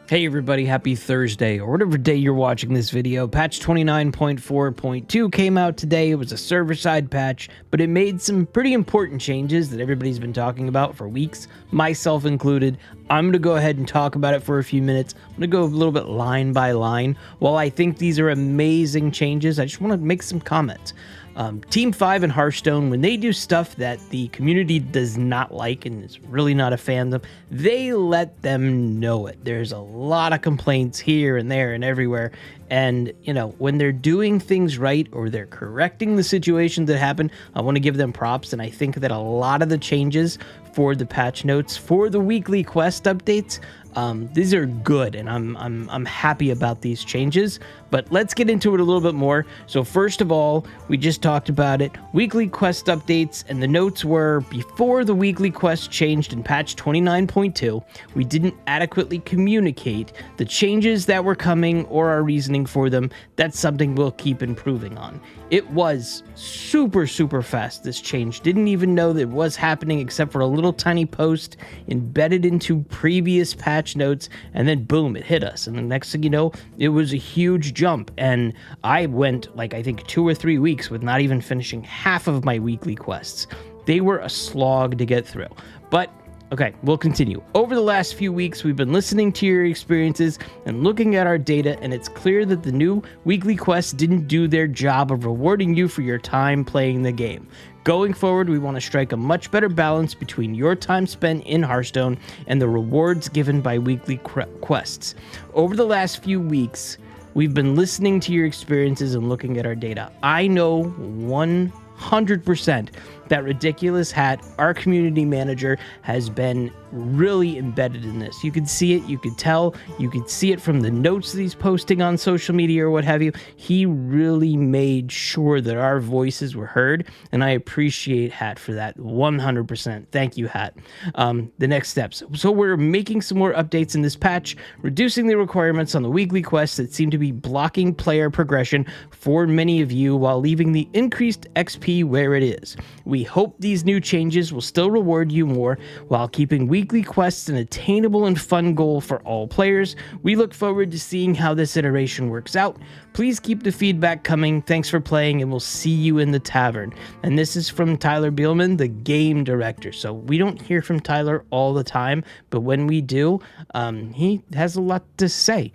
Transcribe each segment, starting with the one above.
Hey everybody, happy Thursday, or whatever day you're watching this video. Patch 29.4.2 came out today. It was a server-side patch, but it made some pretty important changes that everybody's been talking about for weeks, myself included. I'm going to go ahead and talk about it for a few minutes. I'm going to go a little bit line by line. While I think these are amazing changes, I just want to make some comments. Team 5 and Hearthstone, when they do stuff that the community does not like and is really not a fan of, they let them know it. There's a lot of complaints here and there and everywhere. And, you know, when they're doing things right or they're correcting the situations that happen, I want to give them props. And I think that a lot of the changes for the patch notes, for the weekly quest updates, these are good, and I'm happy about these changes. But let's get into it a little bit more. So first of all, we just talked about it, weekly quest updates, and the notes were before the weekly quest changed in patch 29.2, we didn't adequately communicate the changes that were coming or our reasoning for them. That's something we'll keep improving on. It was super fast, this change. Didn't even know that it was happening except for a little tiny post embedded into previous patch notes, and then boom, it hit us. And the next thing you know, it was a huge jump, and I went like I think 2 or 3 weeks with not even finishing half of my weekly quests. They were a slog to get through. But okay, we'll continue. Over the last few weeks, we've been listening to your experiences and looking at our data, and it's clear that the new weekly quests didn't do their job of rewarding you for your time playing the game. Going forward, we want to strike a much better balance between your time spent in Hearthstone and the rewards given by weekly quests. Over the last few weeks, we've been listening to your experiences and looking at our data. I know 100% that Ridiculous Hat, our community manager, has been really embedded in this. You could see it, you could tell, you could see it from the notes that he's posting on social media or what have you. He really made sure that our voices were heard, and I appreciate Hat for that 100%. Thank you, Hat. The next steps. So we're making some more updates in this patch, reducing the requirements on the weekly quests that seem to be blocking player progression for many of you while leaving the increased XP where it is. We hope these new changes will still reward you more while keeping weekly quests an attainable and fun goal for all players. We look forward to seeing how this iteration works out. Please keep the feedback coming. Thanks for playing, and we'll see you in the tavern. And this is from Tyler Bielman, the game director. So we don't hear from Tyler all the time, but when we do, he has a lot to say.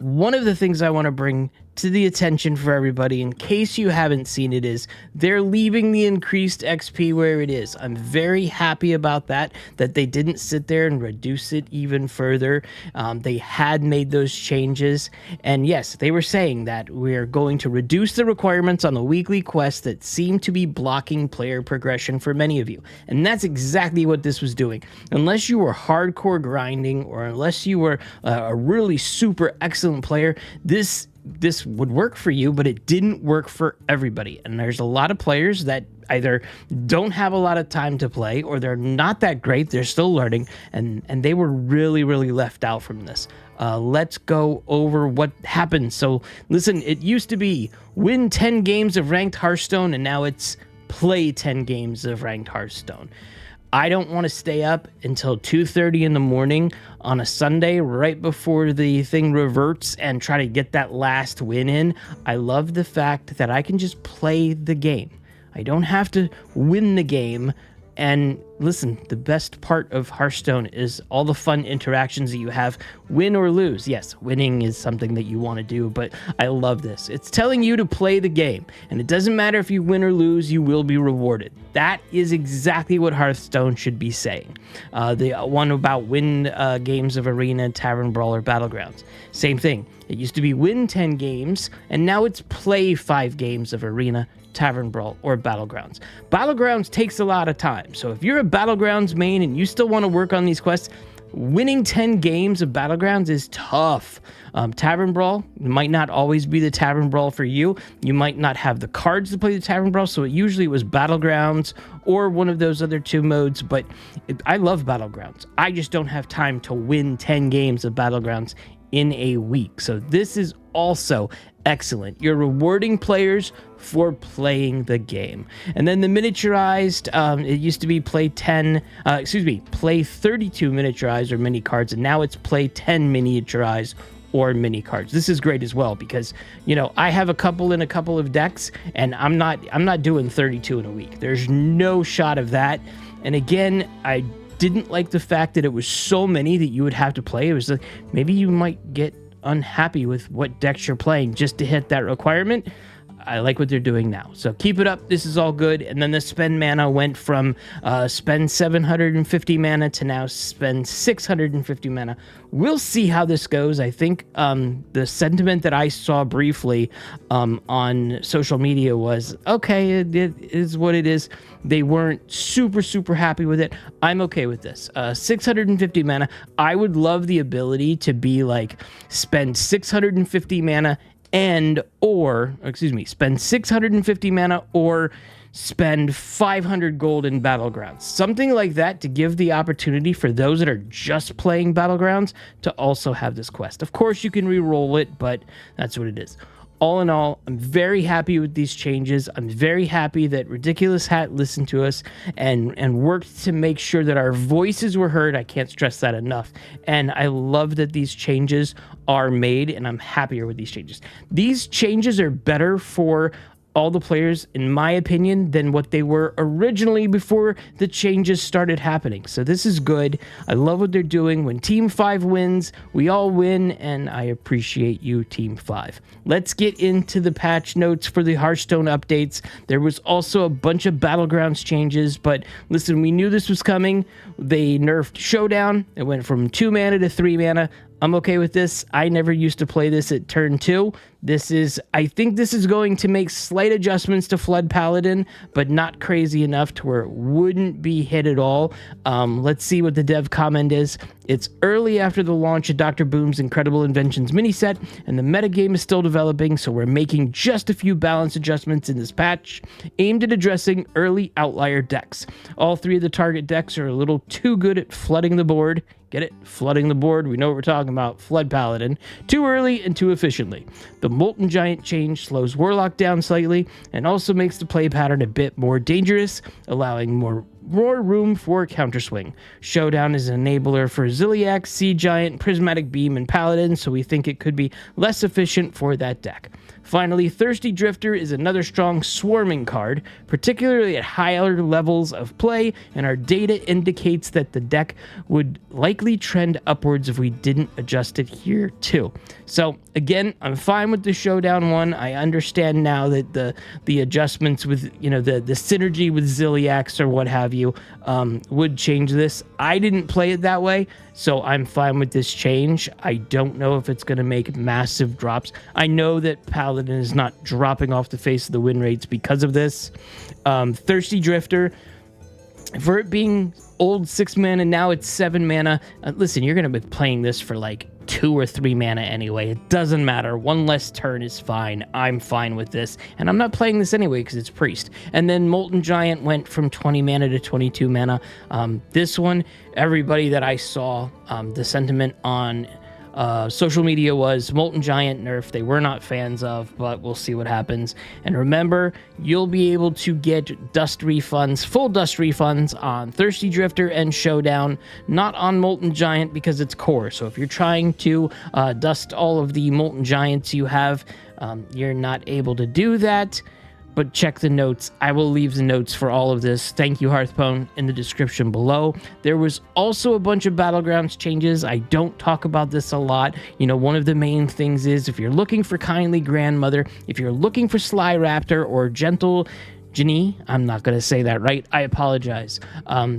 One of the things I want to bring to the attention for everybody, in case you haven't seen it, is they're leaving the increased XP where it is. I'm very happy about that they didn't sit there and reduce it even further. They had made those changes, and yes, they were saying that we're going to reduce the requirements on the weekly quests that seem to be blocking player progression for many of you, and that's exactly what this was doing. Unless you were hardcore grinding, or unless you were a really super excellent player, this would work for you, but it didn't work for everybody. And there's a lot of players that either don't have a lot of time to play, or they're not that great, they're still learning, and they were really left out from this. Let's go over what happened. So listen, it used to be win 10 games of ranked Hearthstone, and now it's play 10 games of ranked Hearthstone. I don't want to stay up until 2:30 in the morning on a Sunday right before the thing reverts and try to get that last win in. I love the fact that I can just play the game. I don't have to win the game. And listen, the best part of Hearthstone is all the fun interactions that you have, win or lose. Yes, winning is something that you want to do, but I love this. It's telling you to play the game, and it doesn't matter if you win or lose, you will be rewarded. That is exactly what Hearthstone should be saying. The one about win games of Arena, Tavern Brawl, or Battlegrounds. Same thing. It used to be win 10 games, and now it's play 5 games of Arena, Tavern Brawl, or Battlegrounds. Battlegrounds takes a lot of time, so if you're a Battlegrounds main and you still want to work on these quests, winning 10 games of Battlegrounds is tough. Tavern Brawl might not always be the Tavern Brawl for you. You might not have the cards to play the Tavern Brawl, so it usually was Battlegrounds or one of those other 2 modes, but I love Battlegrounds. I just don't have time to win 10 games of Battlegrounds in a week. So this is also excellent. You're rewarding players for playing the game. And then the miniaturized, it used to be play 32 miniaturized or mini cards, and now it's play 10 miniaturized or mini cards. This is great as well because, you know, I have a couple of decks, and I'm not doing 32 in a week. There's no shot of that. And again, I didn't like the fact that it was so many that you would have to play. It was like, maybe you might get unhappy with what decks you're playing just to hit that requirement. I like what they're doing now. So keep it up. This is all good. And then the spend mana went from spend 750 mana to now spend 650 mana. We'll see how this goes. I think the sentiment that I saw briefly on social media was, okay, it is what it is. They weren't super happy with it. I'm okay with this. 650 mana. I would love the ability to be like, spend 650 mana spend 650 mana or spend 500 gold in Battlegrounds. Something like that to give the opportunity for those that are just playing Battlegrounds to also have this quest. Of course, you can re-roll it, but that's what it is. All in all, I'm very happy with these changes. I'm very happy that Ridiculous Hat listened to us and worked to make sure that our voices were heard. I can't stress that enough. And I love that these changes are made, and I'm happier with these changes. These changes are better for all the players, in my opinion, than what they were originally before the changes started happening. So this is good. I love what they're doing. When Team 5 wins, we all win, and I appreciate you, Team 5. Let's get into the patch notes for the Hearthstone updates. There was also a bunch of Battlegrounds changes, but listen, we knew this was coming. They nerfed Showdown. It went from 2 mana to 3 mana. I'm okay with this. I never used to play this at turn 2. I think this is going to make slight adjustments to Flood Paladin, but not crazy enough to where it wouldn't be hit at all. Let's see what the dev comment is. It's early after the launch of Dr. Boom's Incredible Inventions mini set, and the metagame is still developing, so we're making just a few balance adjustments in this patch, aimed at addressing early outlier decks. All 3 of the target decks are a little too good at flooding the board. Get it? Flooding the board. We know what we're talking about. Flood Paladin. Too early and too efficiently. The Molten Giant change slows Warlock down slightly and also makes the play pattern a bit more dangerous, allowing more room for counterswing. Showdown is an enabler for Ziliax, Sea Giant, Prismatic Beam, and Paladin, so we think it could be less efficient for that deck. Finally, Thirsty Drifter is another strong swarming card, particularly at higher levels of play, and our data indicates that the deck would likely trend upwards if we didn't adjust it here too. So again, I'm fine with the Showdown one. I understand now that the adjustments with, you know, the synergy with Ziliax or what have you would change this. I didn't play it that way, so I'm fine with this change. I don't know if it's going to make massive drops. I know that Paladin is not dropping off the face of the win rates because of this. Thirsty Drifter, for it being old 6 mana, now it's 7 mana. Listen, you're going to be playing this for like 2 or 3 mana anyway. It doesn't matter. 1 less turn is fine. I'm fine with this. And I'm not playing this anyway because it's Priest. And then Molten Giant went from 20 mana to 22 mana. This one, everybody that I saw, the sentiment on social media was Molten Giant nerf. They were not fans of, but we'll see what happens. And remember, you'll be able to get dust refunds, full dust refunds on Thirsty Drifter and Showdown, not on Molten Giant because it's core. So if you're trying to dust all of the Molten Giants you have, you're not able to do that. But check the notes. I will leave the notes for all of this. Thank you, Hearthstone, in the description below. There was also a bunch of Battlegrounds changes. I don't talk about this a lot. You know, one of the main things is if you're looking for Kindly Grandmother, if you're looking for Sly Raptor or Gentle Genie, I'm not going to say that right. I apologize.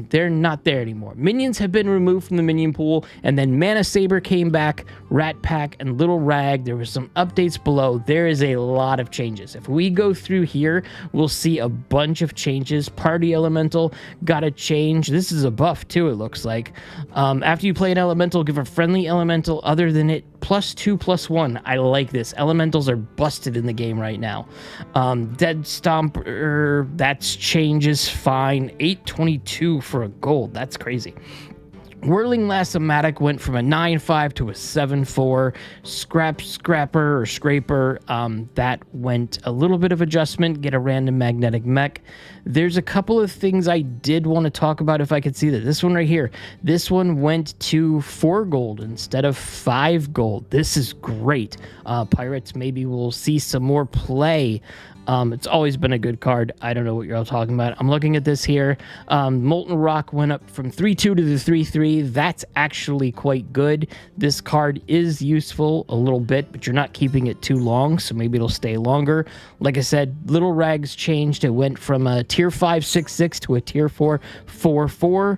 They're not there anymore. Minions have been removed from the minion pool, and then Mana Saber came back, Rat Pack, and Little Rag. There were some updates below. There is a lot of changes. If we go through here, we'll see a bunch of changes. Party Elemental got a change. This is a buff, too, it looks like. After you play an Elemental, give a friendly Elemental other than it +2/+1. I like this. Elementals are busted in the game right now. Dead Stomper, that's changes fine. 822 for a gold. That's crazy. Whirling Lass-O-Matic went from a 9.5 to a 7.4. Scrapper or Scraper, that went a little bit of adjustment. Get a random magnetic mech. There's a couple of things I did want to talk about if I could see that. This one right here. This one went to 4 gold instead of 5 gold. This is great. Pirates maybe will see some more play. It's always been a good card. I don't know what you're all talking about. I'm looking at this here. Molten Rock went up from 3.2 to the 3.3. That's actually quite good. This card is useful a little bit, but you're not keeping it too long, so maybe it'll stay longer. Like I said, Little Rags changed. It went from a tier 5 6.6 to a tier 4 4.4.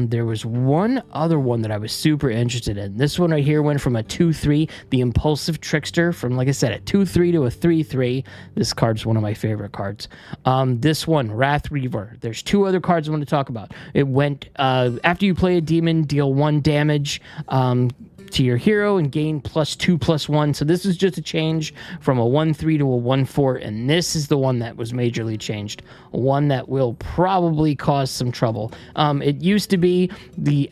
There was one other one that I was super interested in. This one right here went from a 2.3, the Impulsive Trickster, from, like I said, a 2.3 to a 3.3. This card's one of my favorite cards. This one, Wrath Reaver. There's 2 other cards I want to talk about. It went, after you play a demon, deal 1 damage, to your hero and gain +2/+1. So this is just a change from a 1.3 to a 1.4, and this is the one that was majorly changed, one that will probably cause some trouble. It used to be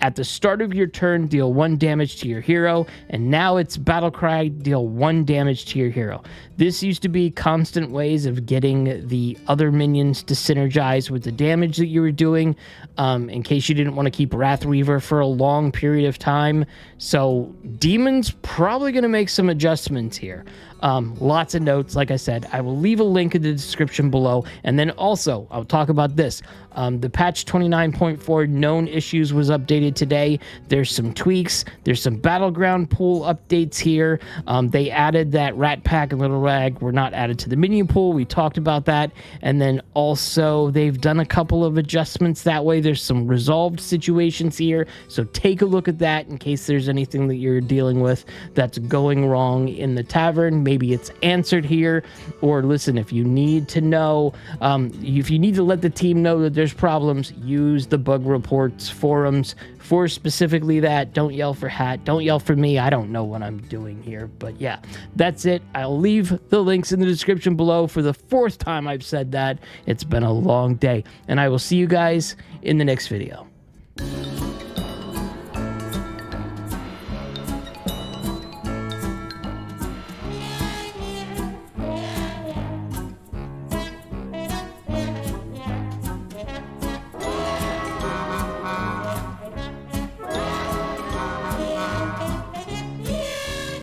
at the start of your turn, deal 1 damage to your hero, and now it's Battlecry, deal 1 damage to your hero. This used to be constant ways of getting the other minions to synergize with the damage that you were doing, in case you didn't want to keep Wrath Reaver for a long period of time. So Demon's probably going to make some adjustments here. Lots of notes. Like I said, I will leave a link in the description below. And then also, I'll talk about this. The patch 29.4 known issues was updated today. There's some tweaks. There's some battleground pool updates here. They added that Rat Pack and Little Rag were not added to the minion pool. We talked about that. And then also they've done a couple of adjustments that way. There's some resolved situations here. So take a look at that in case there's anything that you're dealing with that's going wrong in the tavern. Maybe it's answered here. Or listen, if you need to know, if you need to let the team know that there's problems, use the bug reports forums for specifically that. Don't yell for Hat. Don't yell for me. I don't know what I'm doing here. But yeah, that's it. I'll leave the links in the description below. For the 4th time I've said that. It's been a long day. And I will see you guys in the next video.